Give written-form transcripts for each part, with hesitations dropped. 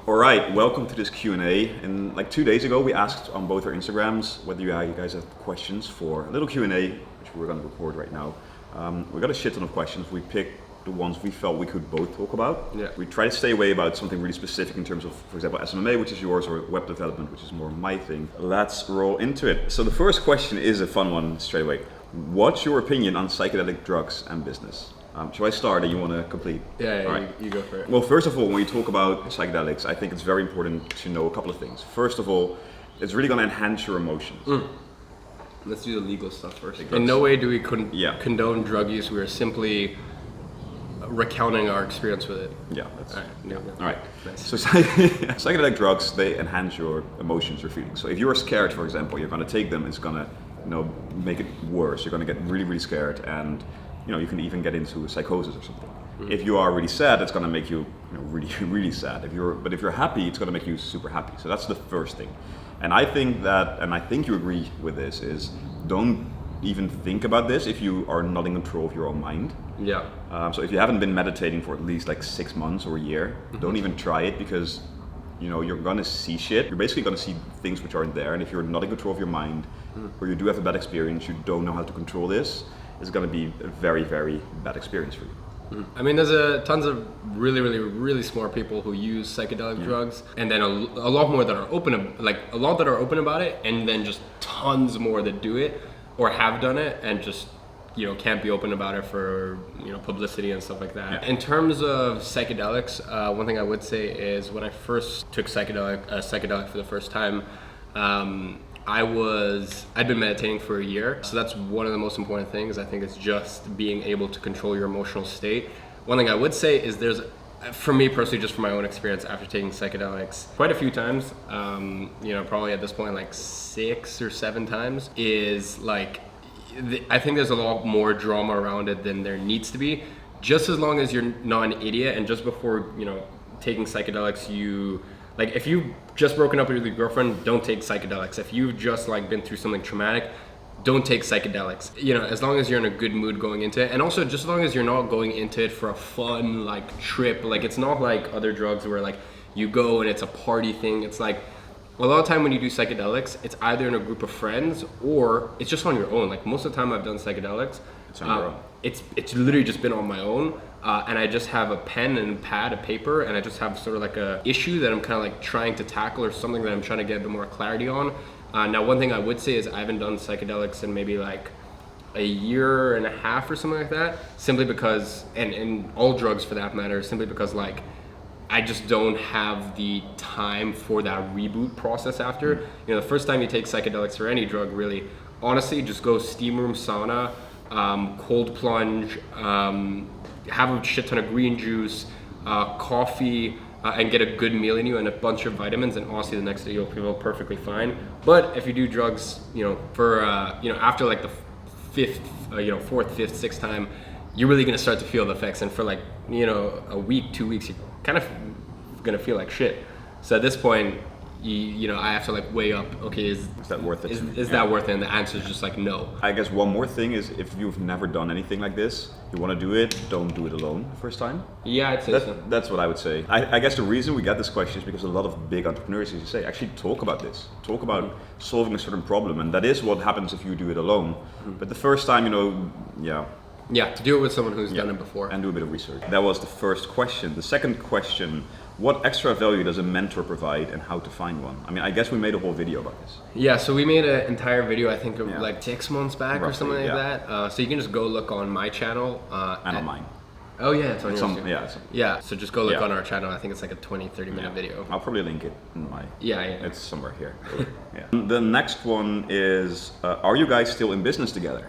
All right, welcome to this Q&A. And like 2 days ago, we asked on both our Instagrams whether you guys have questions for a little Q&A, which we're going to record right now. We got a shit ton of questions. We picked the ones we felt we could both talk about. Yeah. We try to stay away about something really specific in terms of, for example, SMMA, which is yours, or web development, which is more my thing. Let's roll into it. So the first question is a fun one straight away. What's your opinion on psychedelic drugs and business? Shall I start and you want to complete? Yeah, All right. you go for it. Well, first of all, when you talk about psychedelics, I think it's very important to know a couple of things. First of all, it's really going to enhance your emotions. Let's do the legal stuff first. Drugs. In no way do we condone drug use. We are simply recounting our experience with it. Yeah, that's All right. Yeah. all right. Nice. So psychedelic drugs, they enhance your emotions, your feelings. So if you're scared, for example, you're going to take them. It's going to, make it worse. You're going to get really, really scared, and you can even get into psychosis or something. Mm-hmm. If you are really sad, it's going to make you, really, really sad. If you're happy, it's going to make you super happy. So that's the first thing. And I think you agree with this, is don't even think about this if you are not in control of your own mind. Yeah. So if you haven't been meditating for at least like 6 months or a year, don't even try it, because you're gonna see shit. You're basically gonna see things which aren't there. And if you're not in control of your mind, or you do have a bad experience, you don't know how to control this, it's gonna be a very, very bad experience for you. I mean, there's tons of really, really, really smart people who use psychedelic drugs, and then a lot more that are open about it, and then just tons more that do it or have done it and just can't be open about it for publicity and stuff like that. Yeah. In terms of psychedelics, one thing I would say is when I first took psychedelic for the first time, I'd been meditating for a year, so that's one of the most important things. I think it's just being able to control your emotional state. One thing I would say is for me personally, just from my own experience after taking psychedelics quite a few times, probably at this point like 6 or 7 times, is like, I think there's a lot more drama around it than there needs to be. Just as long as you're not an idiot, and just before taking psychedelics, if you've just broken up with your girlfriend, don't take psychedelics. If you've just been through something traumatic, don't take psychedelics. As long as you're in a good mood going into it, and also just as long as you're not going into it for a fun trip. It's not like other drugs where you go and it's a party thing. It's like a lot of time when you do psychedelics, it's either in a group of friends or it's just on your own. Most of the time I've done psychedelics, it's on your own. It's literally just been on my own. And I just have a pen and a pad, a paper, and I just have sort of a issue that I'm kind of trying to tackle, or something that I'm trying to get a bit more clarity on. Now, one thing I would say is I haven't done psychedelics in maybe a year and a half or something like that, simply because, and all drugs for that matter, simply because I just don't have the time for that reboot process after. The first time you take psychedelics or any drug, really, honestly, just go steam room sauna, cold plunge, have a shit ton of green juice, coffee, and get a good meal in you and a bunch of vitamins, and honestly the next day you'll feel perfectly fine. But if you do drugs, for after the fourth, fifth, sixth time, you're really gonna start to feel the effects, and for a week, 2 weeks, you're kind of gonna feel like shit. So at this point, I have to weigh up, okay, is that worth it? Is that worth it? And the answer is just no. I guess one more thing is, if you've never done anything like this, you want to do it, don't do it alone the first time. Yeah, I'd say so. That's what I would say. I guess the reason we got this question is because a lot of big entrepreneurs, as you say, actually talk about this. Talk about solving a certain problem, and that is what happens if you do it alone. But the first time, Yeah, to do it with someone who's done it before. And do a bit of research. That was the first question. The second question, what extra value does a mentor provide, and how to find one? I mean, I guess we made a whole video about this. Yeah, so we made an entire video, I think, 6 months back, roughly, or something like that. So you can just go look on my channel. And on mine. Oh yeah, it's on yours too. Yeah. So just go look on our channel. I think it's a 20-30 minute video. I'll probably link it in my... Yeah. It's somewhere here. The next one is, are you guys still in business together?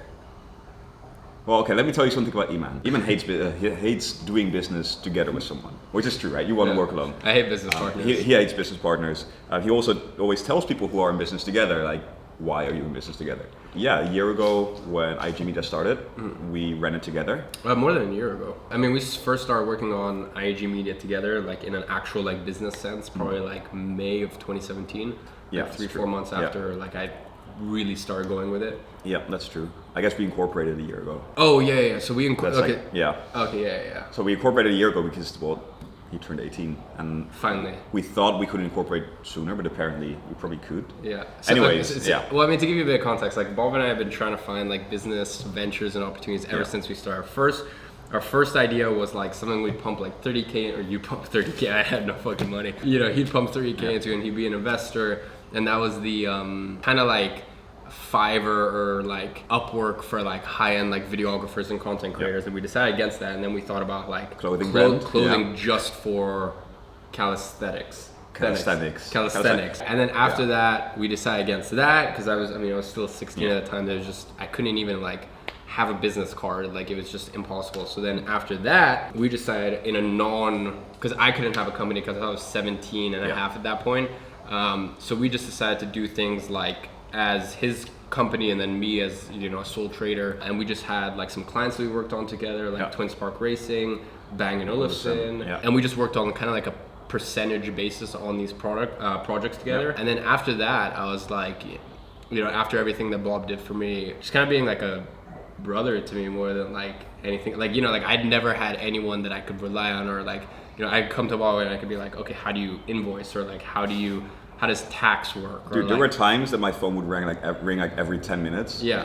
Well, okay, let me tell you something about Iman. Iman hates doing business together with someone, which is true, right? You want to work alone. I hate business partners. He hates business partners. He also always tells people who are in business together, why are you in business together? Yeah, a year ago when IG Media started, we ran it together. More than a year ago. I mean, we first started working on IG Media together, in an actual business sense, probably May of 2017. Yeah, 3-4 months after I really started going with it. Yeah, that's true. I guess we incorporated a year ago. Oh yeah. So we incorporated. Okay. Yeah. Okay. Yeah. So we incorporated a year ago because he turned 18, and Finally. we thought we could incorporate sooner, but apparently we probably could. Yeah. Anyways, yeah. Well, I mean, to give you a bit of context, like Bob and I have been trying to find like business ventures and opportunities ever since we started. Our first idea was like something we'd pump like 30K, or you pump 30K. I had no fucking money. You know, he'd pump 30K into, and he'd be an investor, and that was the kind of like Fiverr or like Upwork for like high-end like videographers and content creators, and we decided against that. And then we thought about like clothing just for calisthenics. And then after that, we decided against that because I was still 16 at the time. I couldn't even like have a business card. Like it was just impossible. So then after that, we decided because I couldn't have a company because I was 17 and a half at that point. So we just decided to do things like as his company and then me as, you know, a sole trader. And we just had like some clients that we worked on together, like Twin Spark Racing, Bang & Olufsen. And we just worked on kind of like a percentage basis on these projects together. And then after that, I was like, you know, after everything that Bob did for me, just kind of being like a brother to me more than like anything. Like, you know, like I'd never had anyone that I could rely on, or like, you know, I'd come to Bob and I could be like, okay, how do you invoice, or like how does tax work? Or Dude, there were times that my phone would ring like every 10 minutes. IG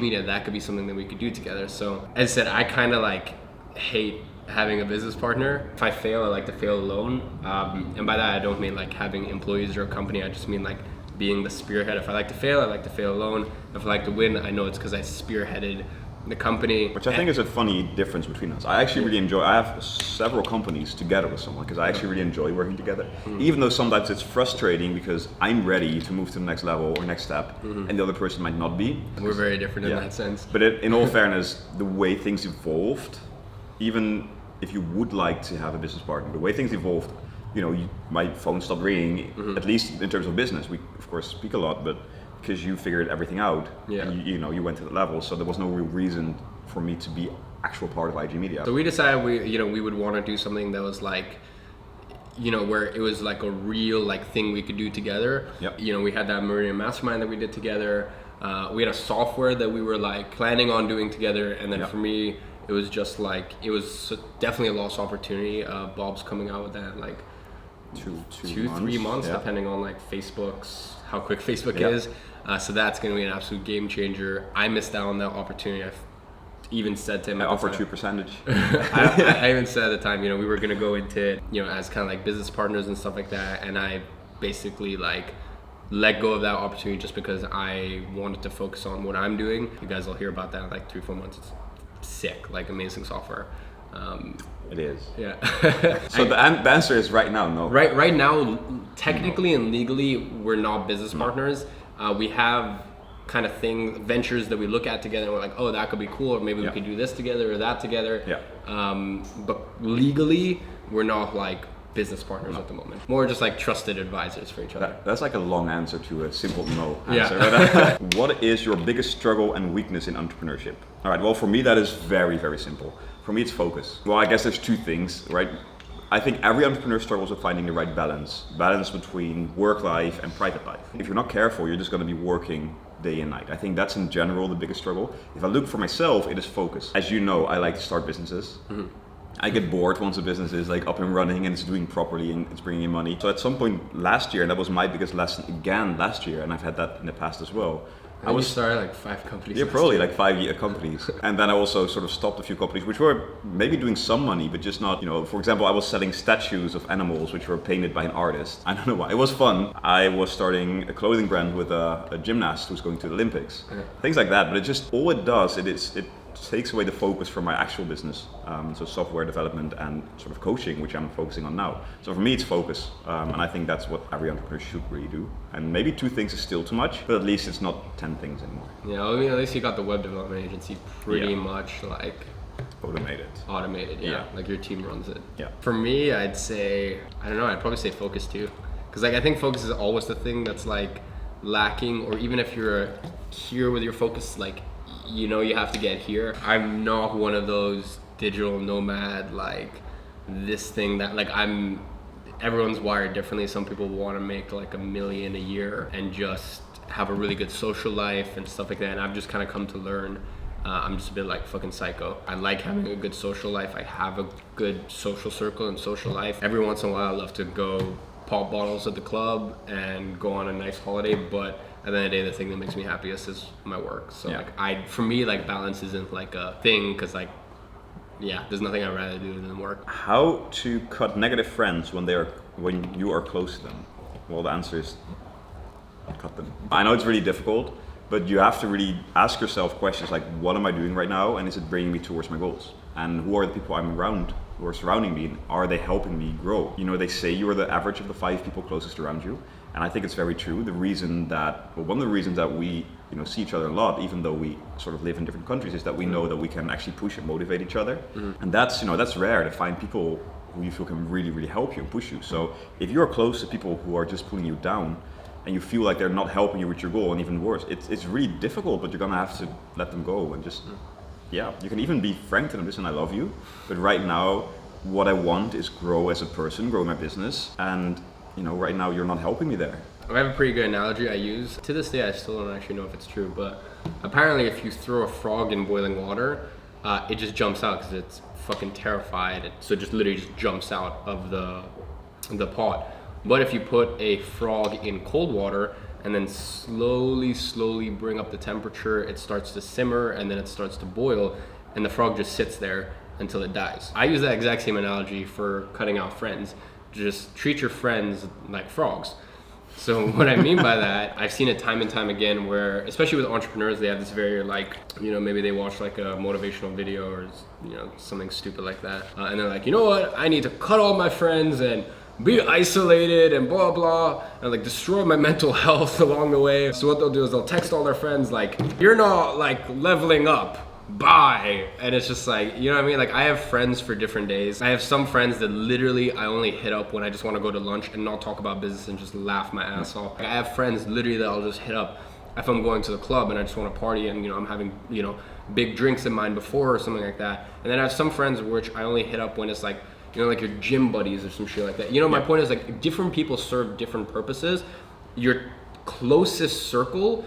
Media, that could be something that we could do together. So as I said, I kind of like hate having a business partner. If I fail, I like to fail alone. And by that, I don't mean like having employees or a company. I just mean like being the spearhead. If I like to fail, I like to fail alone. If I like to win, I know it's because I spearheaded the company. Which I think is a funny difference between us. I actually really enjoy, I have several companies together with someone because I actually really enjoy working together. Even though sometimes it's frustrating because I'm ready to move to the next level or next step and the other person might not be. We're very different in that sense. But in all fairness, the way things evolved, even if you would like to have a business partner, the way things evolved, you know, my phone stopped ringing, at least in terms of business. We of course speak a lot, but because you figured everything out, and you went to the level, so there was no real reason for me to be actual part of IG Media. So we decided we would want to do something that was like, you know, where it was like a real like thing we could do together. You know, we had that Meridian Mastermind that we did together. We had a software that we were like planning on doing together, and then for me, it was just like, it was definitely a lost opportunity. Bob's coming out with that like 2-3 months, depending on like how quick Facebook is. So that's going to be an absolute game changer. I missed out on that opportunity. I've even said to him, I offered you percentage. I even said at the time, you know, we were going to go into it, you know, as kind of like business partners and stuff like that. And I basically like let go of that opportunity just because I wanted to focus on what I'm doing. You guys will hear about that in like 3-4 months. It's sick, like amazing software. It is. Yeah. So the answer is right now, no. Right now, technically and legally, we're not business partners. We have kind of ventures that we look at together and we're like, oh, that could be cool, or maybe we could do this together or that together. But legally, we're not like business partners at the moment. More just like trusted advisors for each other. That's like a long answer to a simple no answer. What is your biggest struggle and weakness in entrepreneurship? All right, well, for me, that is very, very simple. For me, it's focus. Well, I guess there's two things, right? I think every entrepreneur struggles with finding the right balance between work life and private life. If you're not careful, you're just going to be working day and night. I think that's in general the biggest struggle. If I look for myself, it is focus. As you know, I like to start businesses. I get bored once a business is like up and running and it's doing properly and it's bringing in money. So at some point last year, and that was my biggest lesson again last year, and I've had that in the past as well. I was starting like 5 companies. Yeah, probably like 5 companies. And then I also sort of stopped a few companies which were maybe doing some money, but just not, you know, for example, I was selling statues of animals which were painted by an artist. I don't know why. It was fun. I was starting a clothing brand with a gymnast who's going to the Olympics. Things like that, but it just, all it does, it takes away the focus from my actual business. So software development and sort of coaching, which I'm focusing on now. So for me, it's focus. And I think that's what every entrepreneur should really do. And maybe 2 things is still too much, but at least it's not 10 things anymore. Yeah, I mean, at least you got the web development agency pretty much like automated. Yeah. Like your team runs it. Yeah. For me, I'd say, I don't know, I'd probably say focus too. Because like I think focus is always the thing that's like lacking, or even if you're here with your focus, like, you know, you have to get here. I'm not one of those digital nomad, like this thing that like everyone's wired differently. Some people want to make like $1 million a year and just have a really good social life and stuff like that. And I've just kind of come to learn I'm just a bit like fucking psycho. I like having a good social life. I have a good social circle and social life. Every once in a while I love to go pop bottles at the club and go on a nice holiday, but at the end of the day, the thing that makes me happiest is my work. So for me, like balance isn't like a thing, because like, there's nothing I'd rather do than work. How to cut negative friends when you are close to them? Well, the answer is cut them. I know it's really difficult, but you have to really ask yourself questions like, what am I doing right now, and is it bringing me towards my goals? And who are the people I'm around, who are surrounding me, and are they helping me grow? You know, they say you are the average of the 5 people closest around you, and I think it's very true. One of the reasons that we see each other a lot, even though we sort of live in different countries, is that we know that we can actually push and motivate each other. And that's rare to find people who you feel can really, really help you and push you. So if you're close to people who are just pulling you down, and you feel like they're not helping you with your goal, and even worse, it's really difficult, but you're gonna have to let them go and just, you can even be frank to them, listen, I love you, but right now, what I want is grow as a person, grow my business, and right now you're not helping me there. I have a pretty good analogy I use. To this day, I still don't actually know if it's true, but apparently if you throw a frog in boiling water, it just jumps out because it's fucking terrified. So it just literally just jumps out of the pot. But if you put a frog in cold water and then slowly bring up the temperature, it starts to simmer and then it starts to boil, and the frog just sits there until it dies. I use that exact same analogy for cutting out friends. Just treat your friends like frogs. So what I mean by that, I've seen it time and time again where, especially with entrepreneurs, they have this very maybe they watch like a motivational video or something stupid like that. And they're like, you know what, I need to cut all my friends and be isolated and blah blah, and like destroy my mental health along the way. So what they'll do is they'll text all their friends like, you're not like leveling up, bye. And it's just like, you know what I mean? Like, I have friends for different days. I have some friends that literally I only hit up when I just want to go to lunch and not talk about business and just laugh my ass off. Like, I have friends literally that I'll just hit up if I'm going to the club and I just want to party and I'm having big drinks in mind before or something like that. And then I have some friends which I only hit up when it's like like your gym buddies or some shit like that. My point is, like, different people serve different purposes. Your closest circle,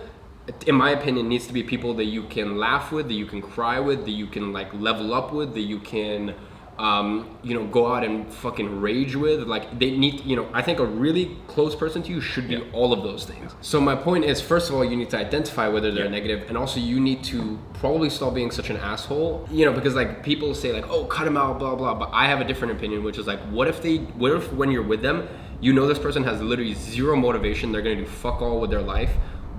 in my opinion, needs to be people that you can laugh with, that you can cry with, that you can like level up with, that you can go out and fucking rage with. Like, they need, I think a really close person to you should be all of those things. So my point is, first of all, you need to identify whether they're negative, and also you need to probably stop being such an asshole, because like people say like, oh, cut them out, blah blah, but I have a different opinion, which is like, what if when you're with them, this person has literally zero motivation, they're gonna do fuck all with their life,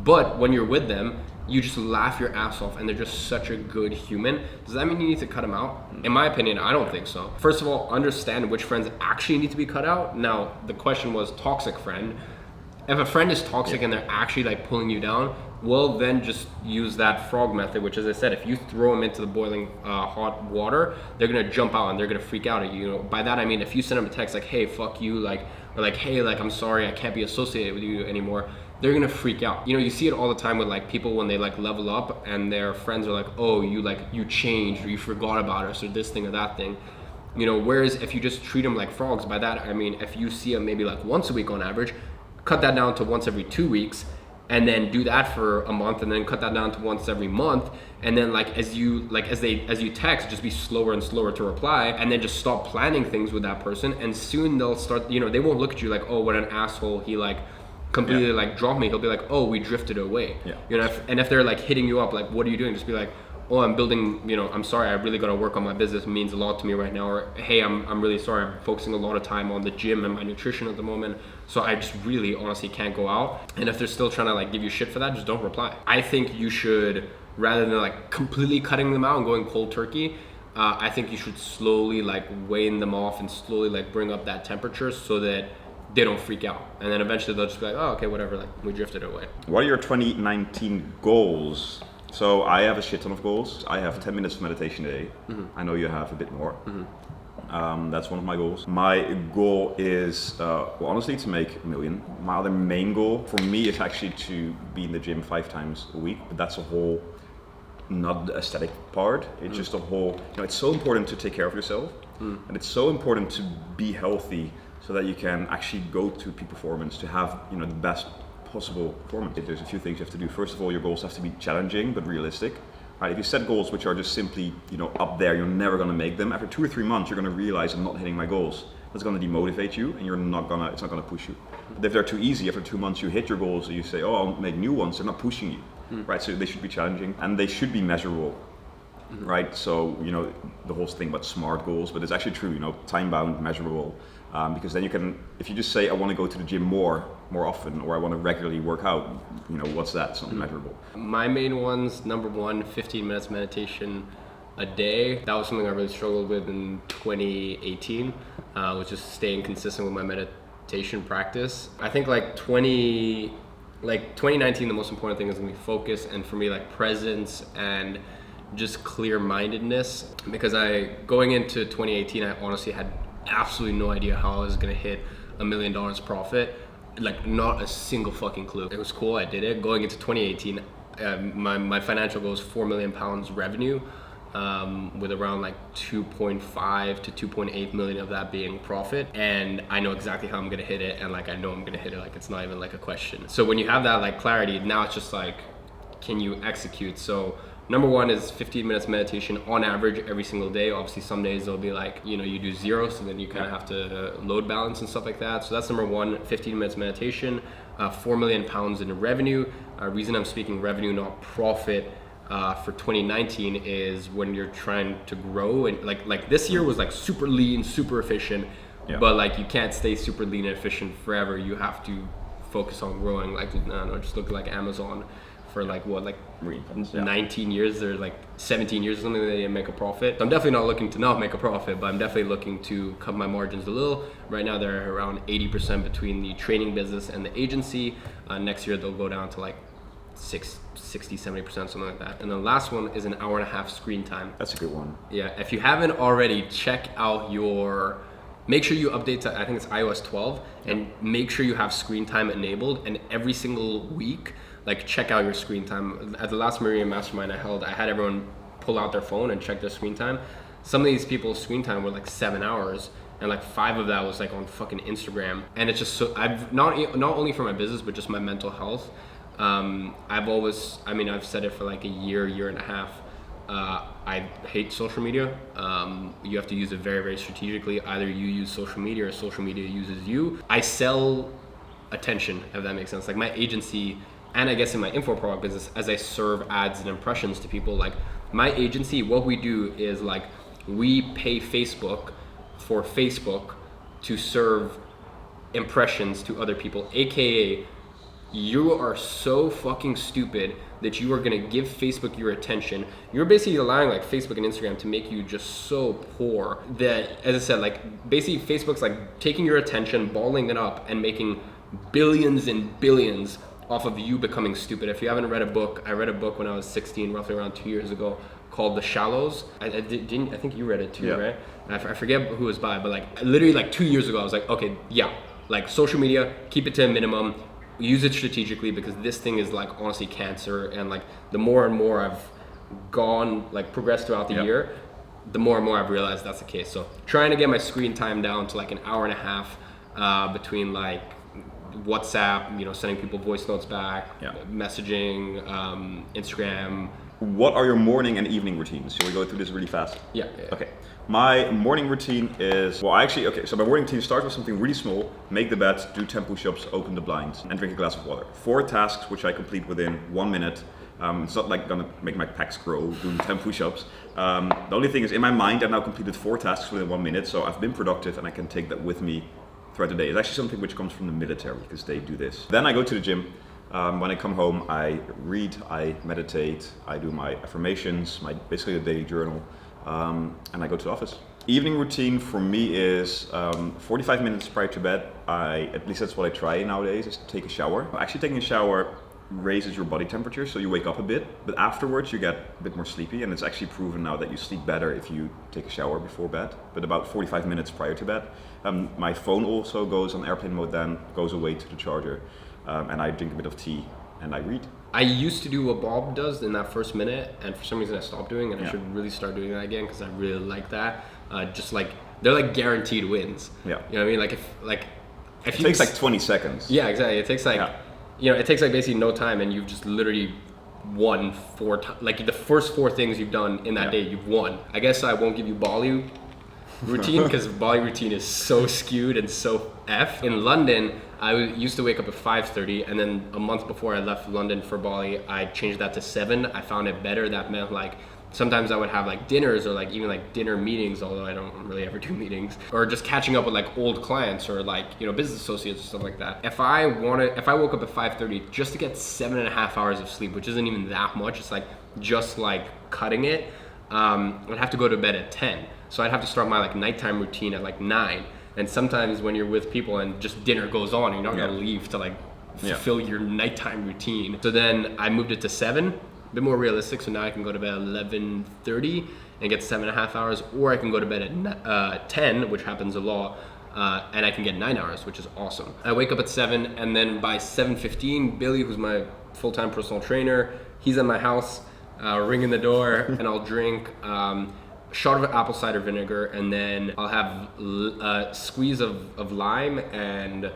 but when you're with them, you just laugh your ass off and they're just such a good human. Does that mean you need to cut them out? In my opinion, I don't think so. First of all, understand which friends actually need to be cut out. Now, the question was toxic friend. If a friend is toxic and they're actually like pulling you down, well, then just use that frog method, which, as I said, if you throw them into the boiling hot water, they're gonna jump out and they're gonna freak out at you. By that I mean, if you send them a text like, hey, fuck you, like, or like, hey, like, I'm sorry, I can't be associated with you anymore, they're gonna freak out. You see it all the time with like people when they like level up and their friends are like, oh, you changed, or you forgot about us, or this thing or that thing. Whereas if you just treat them like frogs, by that I mean, if you see them maybe like once a week on average, cut that down to once every 2 weeks, and then do that for a month, and then cut that down to once every month, and then like as you text, just be slower and slower to reply, and then just stop planning things with that person, and soon they'll start, they won't look at you like, oh, what an asshole, he like completely like dropped me. He'll be like, oh, we drifted away. If they're like hitting you up like, what are you doing, just be like, oh, I'm building, I'm sorry, I really gotta work on my business, it means a lot to me right now, or hey, I'm really sorry, I'm focusing a lot of time on the gym and my nutrition at the moment, so I just really honestly can't go out. And if they're still trying to like give you shit for that, just don't reply. I think you should, rather than like completely cutting them out and going cold turkey, I think you should slowly like wane them off and slowly like bring up that temperature so that they don't freak out, and then eventually they'll just be like, oh, okay, whatever, like, we drifted away. What are your 2019 goals? So I have a shit ton of goals. I have 10 minutes of meditation a day. I know you have a bit more. That's one of my goals. My goal is, honestly, to make $1 million. My other main goal for me is actually to be in the gym 5 times a week, but that's a whole, not the aesthetic part. It's just a whole, it's so important to take care of yourself, and it's so important to be healthy so that you can actually go to peak performance, to have the best possible performance. There's a few things you have to do. First of all, your goals have to be challenging but realistic. Right? If you set goals which are just simply, up there, you're never going to make them. After 2 or 3 months, you're going to realize I'm not hitting my goals. That's going to demotivate you, and it's not going to push you. But if they're too easy, after 2 months you hit your goals, and you say, oh, I'll make new ones. They're not pushing you, right? So they should be challenging, and they should be measurable, right? So the whole thing about SMART goals, but it's actually true. Time bound, measurable, because then you can, if you just say, I want to go to the gym more often, or I want to regularly work out, what's that? It's not measurable. My main ones, number one, 15 minutes meditation a day. That was something I really struggled with in 2018, was just staying consistent with my meditation practice. I think 2019, the most important thing is gonna be focus, and for me, presence and just clear-mindedness. Because going into 2018, I honestly had absolutely no idea how I was gonna hit $1 million profit. Not a single fucking clue. It was cool, I did it. Going into 2018, my financial goal was 4 million pounds revenue, with around 2.5 to 2.8 million of that being profit. And I know exactly how I'm gonna hit it, and I know I'm gonna hit it. It's not even a question. So when you have that clarity, now it's just can you execute? So number one is 15 minutes meditation on average every single day. Obviously some days it'll be you do 0, so then you kind of have to load balance and stuff like that. So that's number one, 15 minutes meditation, 4 million pounds in revenue. Reason I'm speaking revenue, not profit, for 2019 is when you're trying to grow, and this year was super lean, super efficient, but you can't stay super lean and efficient forever. You have to focus on growing. Just look at Amazon for 19 years or 17 years or something, they didn't make a profit. So I'm definitely not looking to not make a profit, but I'm definitely looking to cut my margins a little. Right now they're around 80% between the training business and the agency. Next year they'll go down to 60, 70%, something like that. And the last one is an hour and a half screen time. That's a good one. Yeah, if you haven't already, check out make sure you update to, I think it's iOS 12, and make sure you have screen time enabled, and every single week, check out your screen time. At the last Maria Mastermind I held, I had everyone pull out their phone and check their screen time. Some of these people's screen time were 7 hours, and 5 of that was on fucking Instagram. And it's just so, I've not only for my business, but just my mental health. I've said it for a year and a half. I hate social media. You have to use it very, very strategically. Either you use social media or social media uses you. I sell attention, if that makes sense. My agency, and I guess in my info product business, as I serve ads and impressions to people, my agency, what we do is we pay Facebook for Facebook to serve impressions to other people, aka you are so fucking stupid that you are gonna give Facebook your attention. You're basically allowing Facebook and Instagram to make you just so poor that, as I said, basically Facebook's taking your attention, balling it up, and making billions and billions off of you becoming stupid. If you haven't read a book, I read a book when I was 16, roughly around 2 years ago, called The Shallows. I think you read it too, right? And I forget who it was by, but literally 2 years ago, I was okay, yeah, social media, keep it to a minimum. Use it strategically, because this thing is honestly cancer, and the more and more I've progressed throughout the year, the more and more I've realized that's the case. So trying to get my screen time down to an hour and a half between WhatsApp, sending people voice notes back, messaging, Instagram. What are your morning and evening routines? Shall we go through this really fast? Yeah. Okay. My morning routine is, so my morning routine starts with something really small: make the bed, do 10 push-ups, open the blinds, and drink a glass of water. 4 tasks which I complete within 1 minute. It's not gonna make my pecs grow doing 10 push-ups. The only thing is, in my mind, I've now completed 4 tasks within 1 minute, so I've been productive, and I can take that with me throughout the day. It's actually something which comes from the military, because they do this. Then I go to the gym. When I come home, I read, I meditate, I do my affirmations, basically a daily journal, and I go to the office. Evening routine for me is 45 minutes prior to bed. At least that's what I try nowadays, is to take a shower. Actually, taking a shower raises your body temperature, so you wake up a bit, but afterwards you get a bit more sleepy, and it's actually proven now that you sleep better if you take a shower before bed, but about 45 minutes prior to bed. My phone also goes on airplane mode, then goes away to the charger, and I drink a bit of tea and I read. I used to do what Bob does in that first minute, and for some reason I stopped doing it, and I should really start doing that again, because I really like that. They're guaranteed wins. Yeah. You know what I mean? If it takes 20 seconds. Yeah, exactly. It takes it takes basically no time, and you've just literally won 4 times. Like the first 4 things you've done in that day, you've won. I guess I won't give you Bali routine because Bali routine is so skewed and so F. In London, I used to wake up at 5:30, and then a month before I left London for Bali, I changed that to 7. I found it better. That meant like sometimes I would have like dinners or like even like dinner meetings, although I don't really ever do meetings, or just catching up with like old clients or like, you know, business associates or stuff like that. If I woke up at 5:30 just to get 7.5 hours of sleep, which isn't even that much, it's like just like cutting it, I'd have to go to bed at 10. So I'd have to start my like nighttime routine at like 9. And sometimes when you're with people and just dinner goes on, you're not gonna leave to like fulfill your nighttime routine. So then I moved it to 7, a bit more realistic. So now I can go to bed at 11:30 and get 7.5 hours, or I can go to bed at 10, which happens a lot, and I can get 9 hours, which is awesome. I wake up at 7, and then by 7:15, Billy, who's my full-time personal trainer, he's at my house, ringing the door, and I'll drink shot of apple cider vinegar, and then I'll have a squeeze of lime and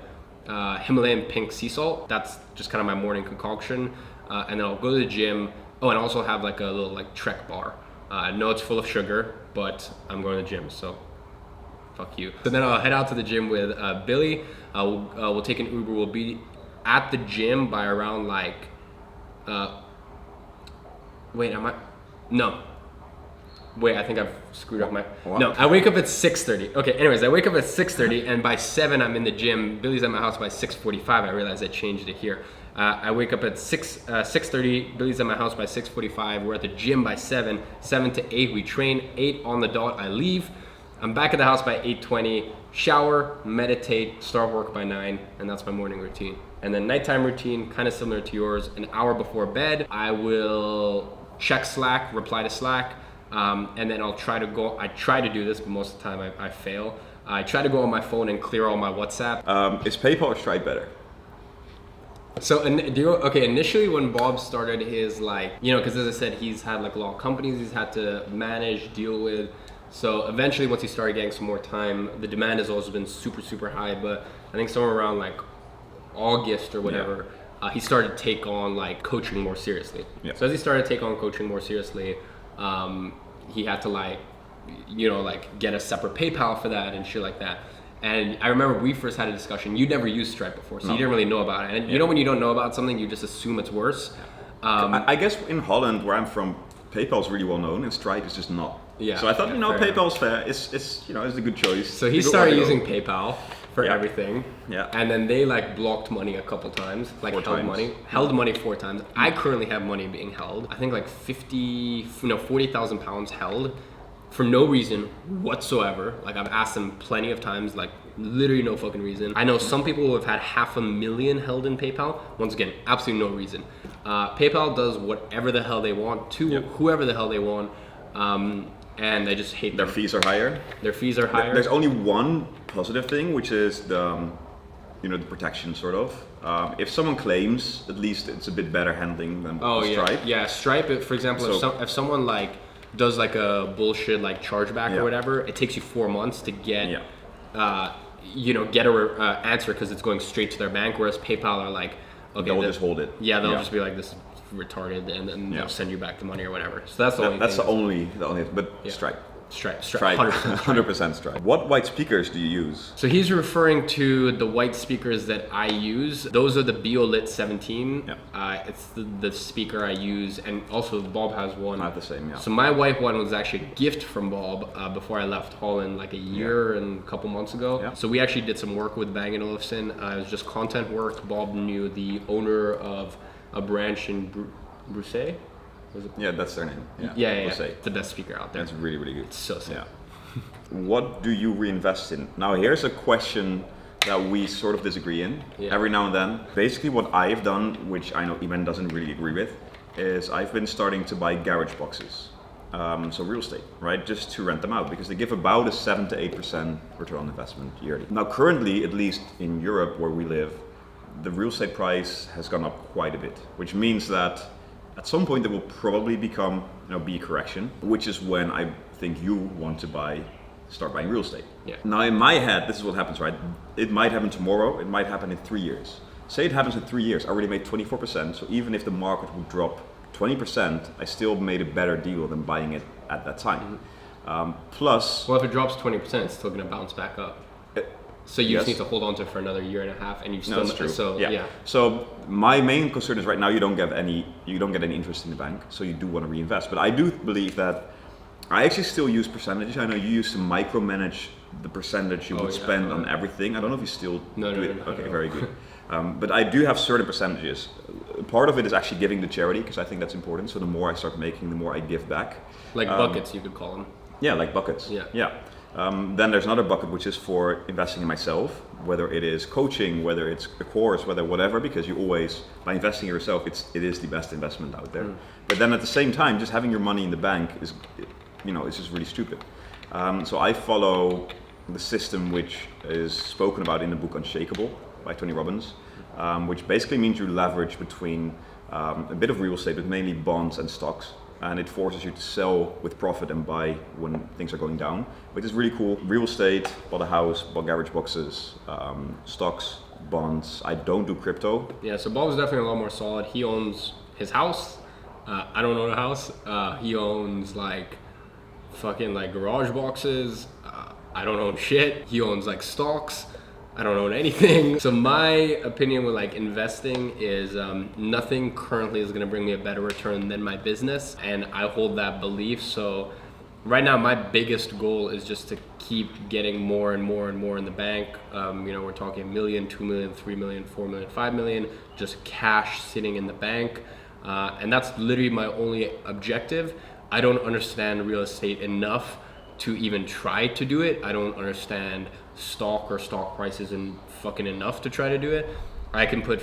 Himalayan pink sea salt. That's just kind of my morning concoction. And then I'll go to the gym. Oh, and I also have like a little like Trek bar. I know it's full of sugar, but I'm going to the gym, so fuck you. So then I'll head out to the gym with Billy. We'll take an Uber. We'll be at the gym by around like, Wait, I think I've screwed up my... What? No, I wake up at 6:30. Okay, anyways, I wake up at 6:30, and by 7, I'm in the gym. Billy's at my house by 6:45. I realized I changed it here. I wake up at 6:30. Billy's at my house by 6:45. We're at the gym by 7. 7 to 8, we train. 8 on the dot, I leave. I'm back at the house by 8:20. Shower, meditate, start work by 9, and that's my morning routine. And then nighttime routine, kind of similar to yours. An hour before bed, I will check Slack, reply to Slack. And then I try to do this, but most of the time I fail. I try to go on my phone and clear all my WhatsApp. Is PayPal or Stripe better? So, initially when Bob started his because as I said, he's had like a lot of companies he's had to manage, deal with. So eventually once he started getting some more time, the demand has always been super, super high, but I think somewhere around like August or whatever, he started to take on like coaching more seriously. Yeah. So as he started to take on coaching more seriously, he had to get a separate PayPal for that and shit like that. And I remember we first had a discussion. You'd never used Stripe before, so you didn't really know about it. And you know when you don't know about something, you just assume it's worse. I guess in Holland, where I'm from, PayPal's really well known, and Stripe is just not. Yeah. So I thought, PayPal's fair. It's a good choice. So he started using PayPal for everything. Yeah. And then they blocked money a couple times, held money 4 times. I currently have money being held. I think 40,000 pounds held for no reason whatsoever. I've asked them plenty of times, literally no fucking reason. I know some people who have had 500,000 held in PayPal. Once again, absolutely no reason. PayPal does whatever the hell they want to whoever the hell they want. And I just hate their fees are higher. Their fees are higher. There's only one positive thing, which is the protection sort of. If someone claims, at least it's a bit better handling than Stripe. Yeah, Stripe. For example, if someone does a bullshit chargeback or whatever, it takes you 4 months to get get a answer because it's going straight to their bank. Whereas PayPal are okay, they'll just hold it. Yeah, they'll just be like, this is retarded, and then they'll send you back the money or whatever. So that's the only. That's the only. But Stripe. Stripe. 100% Stripe. What white speakers do you use? So he's referring to the white speakers that I use. Those are the BioLit 17. Yeah. It's the speaker I use, and also Bob has one. Not the same, yeah. So my white one was actually a gift from Bob before I left Holland a year and a couple months ago. Yeah. So we actually did some work with Bang & Olufsen. It was just content work. Bob knew the owner of a branch in Bruxelles. Yeah, that's their name. Yeah. It's the best speaker out there. That's really, really good. It's so sick. Yeah. What do you reinvest in? Now, here's a question that we sort of disagree in every now and then. Basically, what I've done, which I know Iman doesn't really agree with, is I've been starting to buy garage boxes. So real estate, right? Just to rent them out because they give about a 7 to 8% return on investment yearly. Now, currently, at least in Europe where we live, the real estate price has gone up quite a bit, which means that at some point there will probably become be a correction, which is when I think you want to start buying real estate. Yeah. Now in my head, this is what happens, right? It might happen tomorrow, it might happen in 3 years. Say it happens in 3 years, I already made 24%, so even if the market would drop 20%, I still made a better deal than buying it at that time. Plus, Well, if it drops 20%, it's still going to bounce back up. So you just yes. need to hold on to it for another year and a half, and you still. No, that's true. So yeah. So my main concern is right now you don't get any interest in the bank, so you do want to reinvest. But I do believe that I actually still use percentages. I know you used to micromanage the percentage you would spend on everything. I don't know if you still do it. No, Okay, no. very good. But I do have certain percentages. Part of it is actually giving to charity because I think that's important. So the more I start making, the more I give back. Like buckets, you could call them. Yeah, like buckets. Yeah. Then there's another bucket which is for investing in myself, whether it is coaching, whether it's a course, whatever, because you always, by investing in yourself, it is the best investment out there. But then at the same time, just having your money in the bank is, it's just really stupid. So I follow the system which is spoken about in the book Unshakable by Tony Robbins, which basically means you leverage between a bit of real estate, but mainly bonds and stocks. And it forces you to sell with profit and buy when things are going down, which is really cool. Real estate, bought a house, bought garage boxes, stocks, bonds. I don't do crypto. Yeah, so Bob is definitely a lot more solid. He owns his house. I don't own a house. He owns fucking garage boxes. I don't own shit. He owns stocks. I don't own anything. So my opinion with investing is nothing currently is gonna bring me a better return than my business, and I hold that belief. So right now my biggest goal is just to keep getting more and more and more in the bank. We're talking $1 million, $2 million, $3 million, $4 million, $5 million, just cash sitting in the bank. And that's literally my only objective. I don't understand real estate enough to even try to do it. I don't understand stock or stock prices and fucking enough to try to do it. I can put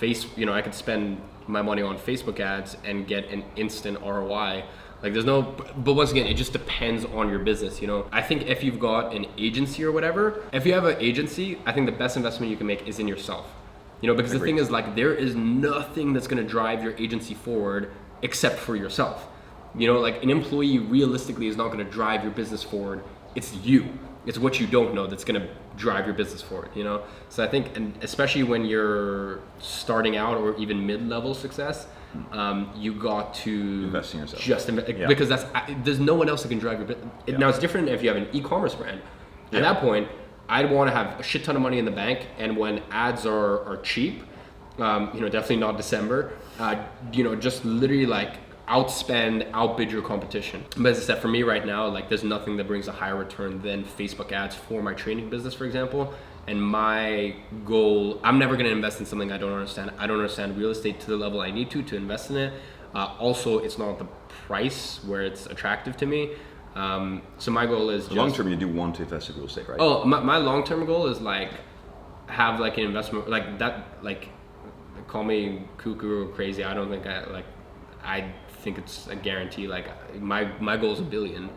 I could spend my money on Facebook ads and get an instant ROI. But once again, it just depends on your business, I think if you've got an agency or whatever, if you have an agency, I think the best investment you can make is in yourself. Because the thing is there is nothing that's gonna drive your agency forward except for yourself. An employee realistically is not gonna drive your business forward. It's you. It's what you don't know that's gonna drive your business forward, So I think, and especially when you're starting out or even mid-level success, you got to invest in yourself. Because there's no one else that can drive your business. Now it's different if you have an e-commerce brand. At that point, I'd want to have a shit ton of money in the bank, and when ads are cheap, definitely not December, just literally outbid your competition. But as I said, for me right now, there's nothing that brings a higher return than Facebook ads for my training business, for example. And my goal, I'm never going to invest in something I don't understand. I don't understand real estate to the level I need to invest in it. Also, it's not the price where it's attractive to me. So my goal is long term, you do want to invest in real estate, right? Oh, my long term goal is have an investment call me cuckoo or crazy. I don't think I think it's a guarantee. My goal is $1 billion.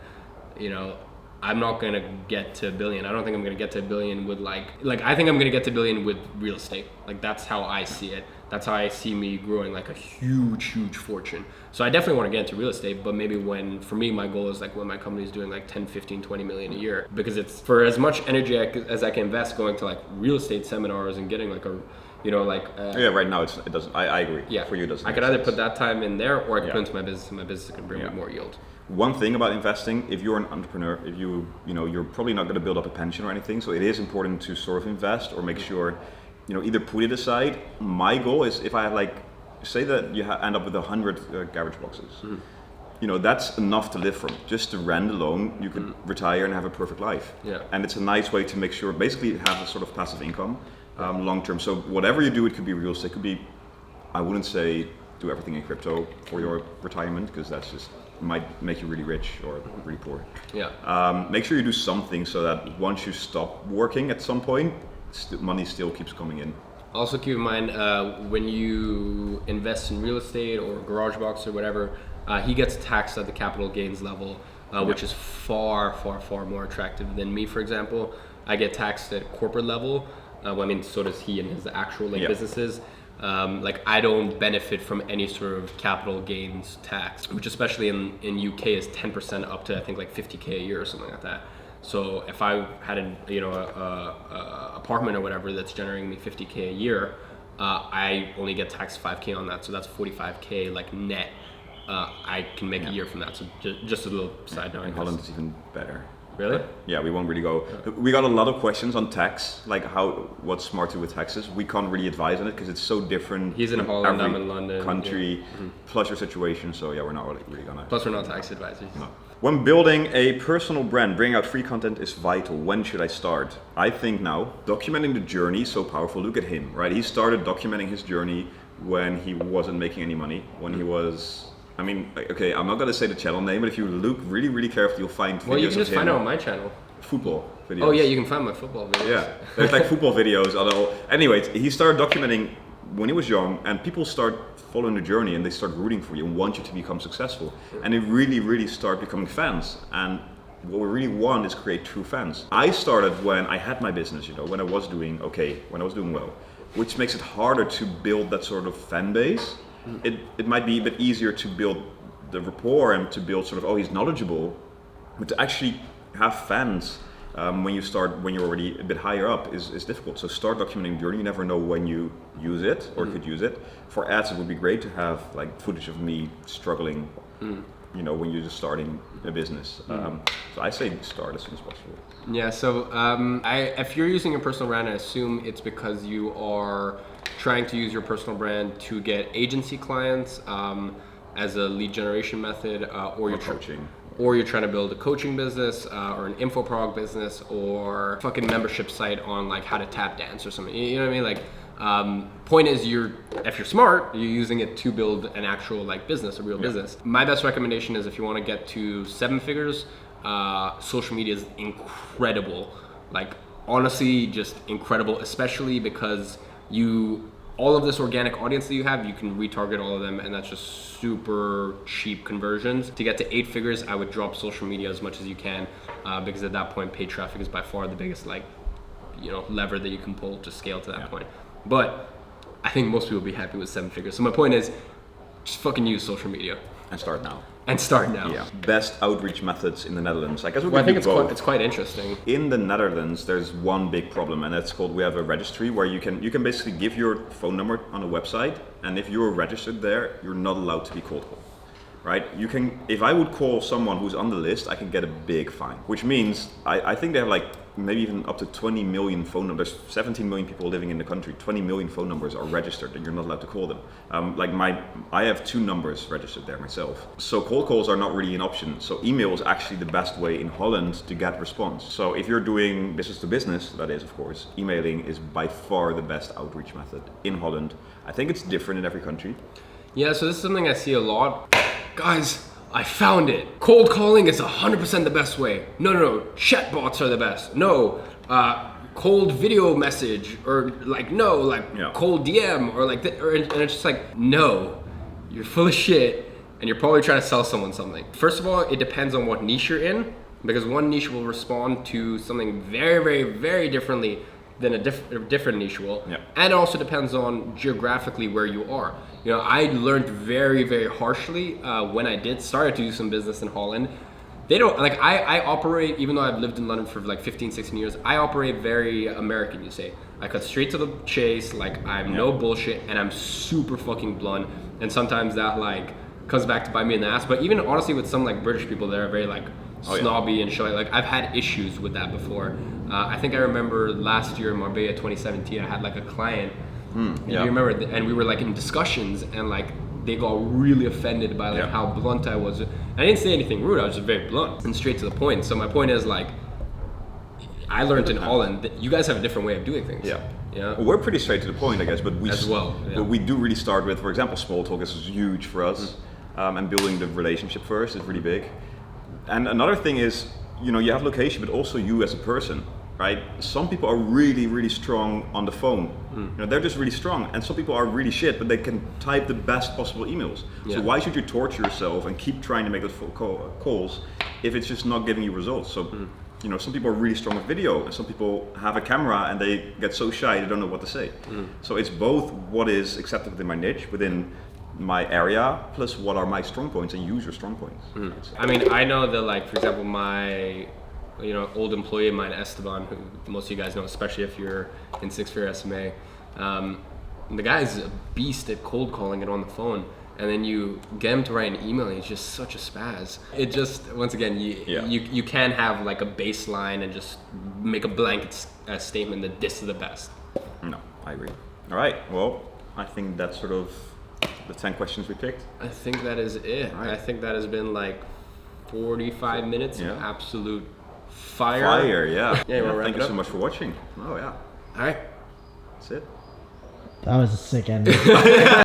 I'm not gonna get to $1 billion. I don't think I'm gonna get to $1 billion with I think I'm gonna get to $1 billion with real estate. That's how I see it. That's how I see me growing a huge fortune. So I definitely want to get into real estate, but maybe for me, my goal is when my company is doing 10, 15, 20 million a year, because it's for as much energy as I can invest going to real estate seminars and getting right now it doesn't. I agree. Yeah, for you it doesn't. I could either put that time in there, or I could put into my business, and my business can bring me more yield. One thing about investing, if you're an entrepreneur, if you're probably not going to build up a pension or anything, so it is important to sort of invest or make sure, either put it aside. My goal is if I have say that you end up with 100 garage boxes, that's enough to live from. Just the rent alone, you could retire and have a perfect life. Yeah. And it's a nice way to make sure, basically have a sort of passive income long term. So whatever you do, it could be real estate, it could be, I wouldn't say do everything in crypto for your retirement, because that's just might make you really rich or really poor. Yeah. Make sure you do something so that once you stop working at some point, money still keeps coming in. Also keep in mind, when you invest in real estate or garage box or whatever, he gets taxed at the capital gains level, which is far more attractive than me, for example. I get taxed at corporate level. So does he in his actual businesses. I don't benefit from any sort of capital gains tax, which especially in UK is 10% up to I think 50K a year or something like that. So if I had a apartment or whatever that's generating me 50K a year, I only get taxed 5K on that, so that's 45K like net. I can make a year from that. So just a little side note. In Holland, it's even better. Really? But yeah, we won't really go. We got a lot of questions on tax, like what's smart to do with taxes. We can't really advise on it because it's so different. He's in Holland, I'm in London. Country, plus your situation. So yeah, we're not really gonna. Plus, we're not tax advisors. No. When building a personal brand, bringing out free content is vital. When should I start? I think now. Documenting the journey is so powerful. Look at him, right? He started documenting his journey when he wasn't making any money, when he was. I mean, okay, I'm not gonna say the channel name, but if you look really, really carefully, you'll find videos. Well, you can just find it on my channel. Football videos. Oh yeah, you can find my football videos. Yeah, there's like football videos. Although, anyways, he started documenting when he was young, and people start following the journey, and they start rooting for you and want you to become successful, and they really, really start becoming fans. And what we really want is create true fans. I started when I had my business, when I was doing okay, when I was doing well, which makes it harder to build that sort of fan base. It might be a bit easier to build the rapport and to build sort of, he's knowledgeable, but to actually have fans when you're already a bit higher up is difficult. So start documenting the journey. You never know when you use it or could use it. For ads, it would be great to have like footage of me struggling, when you're just starting a business. So I say start as soon as possible. Yeah, so if you're using a personal brand, I assume it's because you are trying to use your personal brand to get agency clients as a lead generation method, or you're coaching. Or you're trying to build a coaching business or an infoprog business or fucking membership site on like how to tap dance or something. You know what I mean? Like, point is, if you're smart, you're using it to build an actual like business, a real business. My best recommendation is if you want to get to 7 figures, social media is incredible. Like honestly, just incredible, especially because all of this organic audience that you have, you can retarget all of them, and that's just super cheap conversions. To get to 8 figures, I would drop social media as much as you can, because at that point, paid traffic is by far the biggest lever that you can pull to scale to that point. But I think most people will be happy with 7 figures. So my point is, just fucking use social media. And start now. Yeah. Best outreach methods in the Netherlands. I guess I think it's quite interesting. In the Netherlands, there's one big problem, and that's called, we have a registry where you can basically give your phone number on a website, and if you're registered there, you're not allowed to be cold called. Right? If I would call someone who's on the list, I can get a big fine. Which means I think they have like maybe even up to 20 million phone numbers. There's 17 million people living in the country. 20 million phone numbers are registered, and you're not allowed to call them. I have 2 numbers registered there myself. So cold calls are not really an option. So email is actually the best way in Holland to get response. So if you're doing business to business, that is of course, emailing is by far the best outreach method in Holland. I think it's different in every country. Yeah, so this is something I see a lot. Guys, I found it. Cold calling is 100% the best way. No. Chatbots are the best. No. Cold video message or cold DM or like that. And it's just like, no, you're full of shit and you're probably trying to sell someone something. First of all, it depends on what niche you're in, because one niche will respond to something very, very, very differently than a different niche will. Yeah. And it also depends on geographically where you are. I learned very, very harshly when I started to do some business in Holland. They don't, like, I operate, even though I've lived in London for like 15, 16 years, I operate very American, you say. I cut straight to the chase, like, I'm no bullshit, and I'm super fucking blunt. And sometimes that, like, comes back to bite me in the ass. But even honestly with some, like, British people, they're very, like, snobby and shit. Like, I've had issues with that before. I think I remember last year in Marbella 2017, I had, like, a client. You remember, and we were like in discussions, and like they got really offended by like how blunt I was. I didn't say anything rude. I was just very blunt and straight to the point. So my point is, like, I learned in Holland that you guys have a different way of doing things. Yeah. Well, we're pretty straight to the point, I guess, but but we do really start with, for example, small talk is huge for us, and building the relationship first is really big. And another thing is, you have location, but also you as a person. Right? Some people are really, really strong on the phone. They're just really strong. And some people are really shit, but they can type the best possible emails. So why should you torture yourself and keep trying to make those calls if it's just not giving you results? So, some people are really strong with video, and some people have a camera and they get so shy they don't know what to say. So it's both what is accepted within my niche, within my area, plus what are my strong points, and use your strong points. I mean, I know that, like, for example, my old employee of mine, Esteban, who most of you guys know, especially if you're in 6-figure SMA, And the guy's a beast at cold calling it on the phone. And then you get him to write an email, and he's just such a spaz. It just, once again, you can't have like a baseline and just make a blanket statement that this is the best. No, I agree. All right, well, I think that's sort of the 10 questions we picked. I think that is it. Right. I think that has been like 45 minutes of absolute fire. Fire, yeah. Thank you so much for watching. Oh, yeah. All right. That's it. That was a sick ending.